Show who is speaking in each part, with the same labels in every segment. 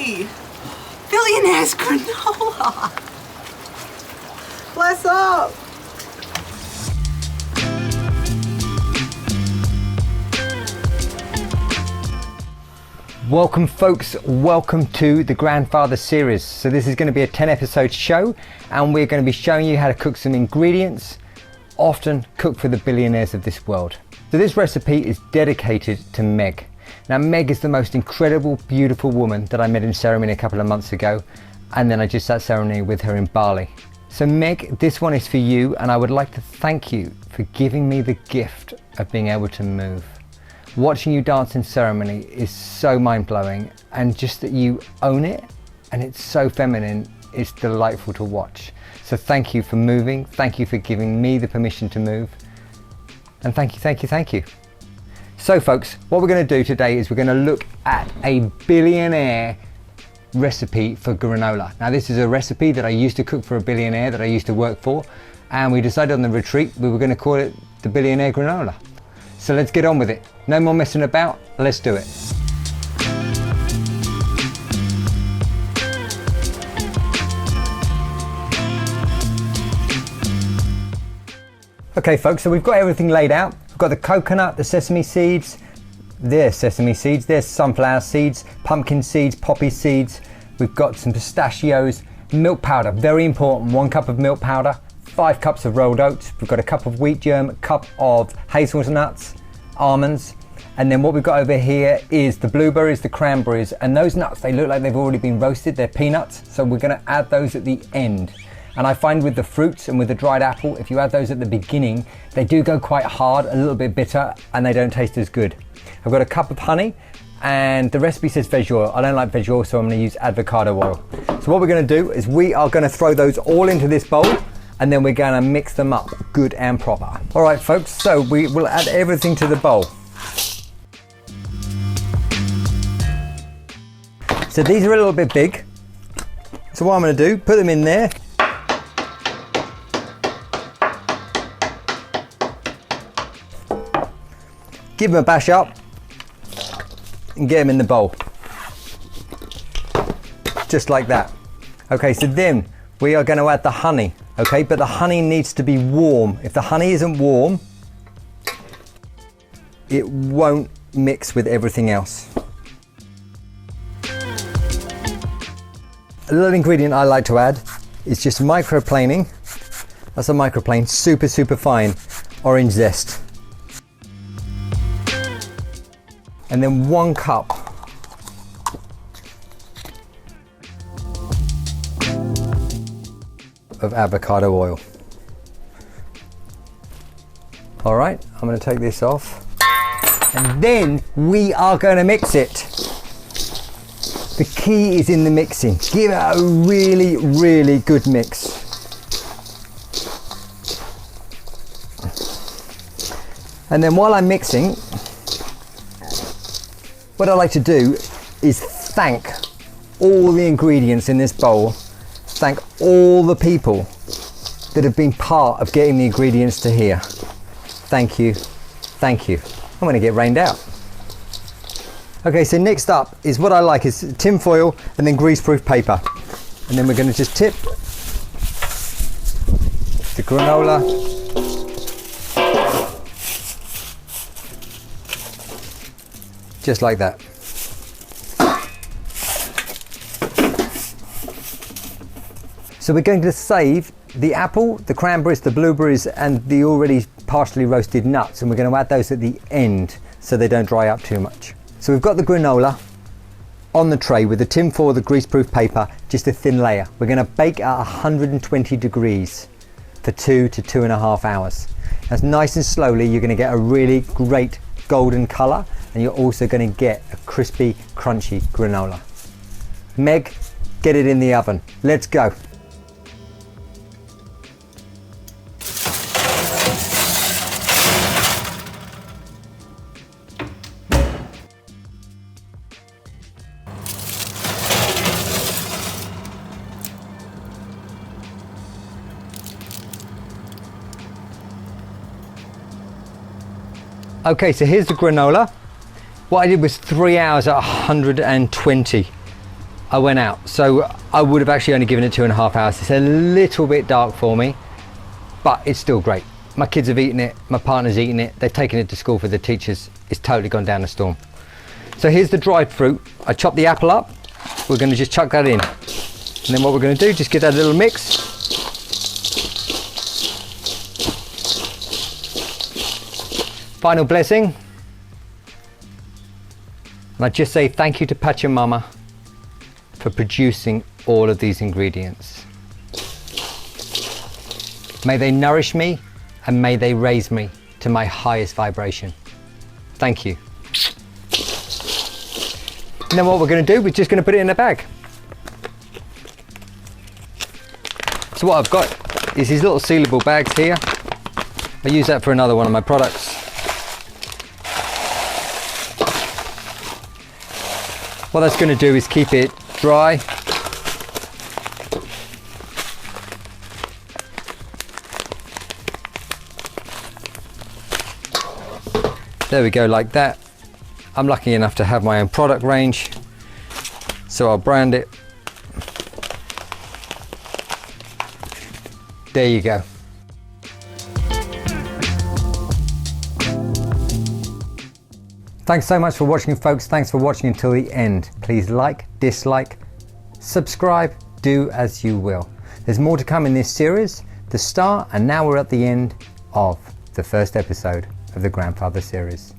Speaker 1: Hey! Billionaires Granola! Bless up!
Speaker 2: Welcome folks, welcome to the Grandfather series. So this is going to be a 10 episode show and we're going to be showing you how to cook some ingredients, often cooked for the billionaires of this world. So this recipe is dedicated to Meg. Now Meg is the most incredible, beautiful woman that I met in ceremony a couple of months ago, and then I just sat ceremony with her in Bali. So Meg, this one is for you, and I would like to thank you for giving me the gift of being able to move. Watching you dance in ceremony is so mind-blowing, and just that you own it and it's so feminine, it's delightful to watch. So thank you for moving, thank you for giving me the permission to move, and thank you, thank you, thank you. So folks, what we're going to do today is we're going to look at a billionaire recipe for granola. Now this is a recipe that I used to cook for a billionaire that I used to work for, and we decided on the retreat we were going to call it the Billionaire Granola. So let's get on with it. No more messing about, let's do it. Okay folks, so we've got everything laid out. We've got the coconut, the sesame seeds, there's sunflower seeds, pumpkin seeds, poppy seeds. We've got some pistachios, milk powder, very important, 1 cup of milk powder, 5 cups of rolled oats. We've got a cup of wheat germ, a cup of hazelnuts, almonds, and then what we've got over here is the blueberries, the cranberries, and those nuts, they look like they've already been roasted, they're peanuts, so we're going to add those at the end. And I find with the fruits and with the dried apple, if you add those at the beginning, they do go quite hard, a little bit bitter, and they don't taste as good. I've got a cup of honey, and the recipe says veg oil. I don't like veg oil, so I'm going to use avocado oil. So what we're going to do is we are going to throw those all into this bowl, and then we're going to mix them up good and proper. All right folks, so we will add everything to the bowl. So these are a little bit big, so what I'm going to do, put them in there. Give them a bash up and get them in the bowl. Just like that. Okay, so then we are going to add the honey, okay, but the honey needs to be warm. If the honey isn't warm, it won't mix with everything else. A little ingredient I like to add is just microplaning. That's a microplane, super, super fine orange zest. And then 1 cup of avocado oil. All right, I'm going to take this off, and then we are going to mix it. The key is in the mixing. Give it a really, really good mix. And then while I'm mixing, what I like to do is thank all the ingredients in this bowl, thank all the people that have been part of getting the ingredients to here. Thank you, thank you. I'm going to get rained out. Okay, so next up is what I like is tin foil and then greaseproof paper. And then we're going to just tip the granola just like that. So we're going to save the apple, the cranberries, the blueberries, and the already partially roasted nuts, and we're going to add those at the end so they don't dry up too much. So we've got the granola on the tray with the tin foil, the greaseproof paper, just a thin layer. We're going to bake at 120 degrees for 2 to 2.5 hours. That's nice and slowly. You're going to get a really great golden color, and you're also going to get a crispy, crunchy granola. Meg, get it in the oven. Let's go. Okay, so here's the granola. What I did was 3 hours at 120 I went out. So I would have actually only given it 2.5 hours. It's a little bit dark for me, but it's still great. My kids have eaten it, my partner's eaten it, they've taken it to school for the teachers. It's totally gone down the storm. So here's the dried fruit. I chopped the apple up. We're going to just chuck that in. And then what we're going to do, just give that a little mix. Final blessing. And I just say thank you to Pachamama for producing all of these ingredients. May they nourish me and may they raise me to my highest vibration. Thank you. And then what we're going to do, we're just going to put it in a bag. So what I've got is these little sealable bags here. I use that for another one of my products. What that's going to do is keep it dry. There we go, like that. I'm lucky enough to have my own product range, so I'll brand it. There you go. Thanks so much for watching, folks. Thanks for watching until the end. Please like, dislike, subscribe, do as you will. There's more to come in this series, the start, and now we're at the end of the first episode of the Grandfather series.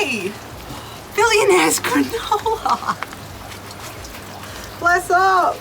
Speaker 1: Hey! Billionaires Granola! Bless up!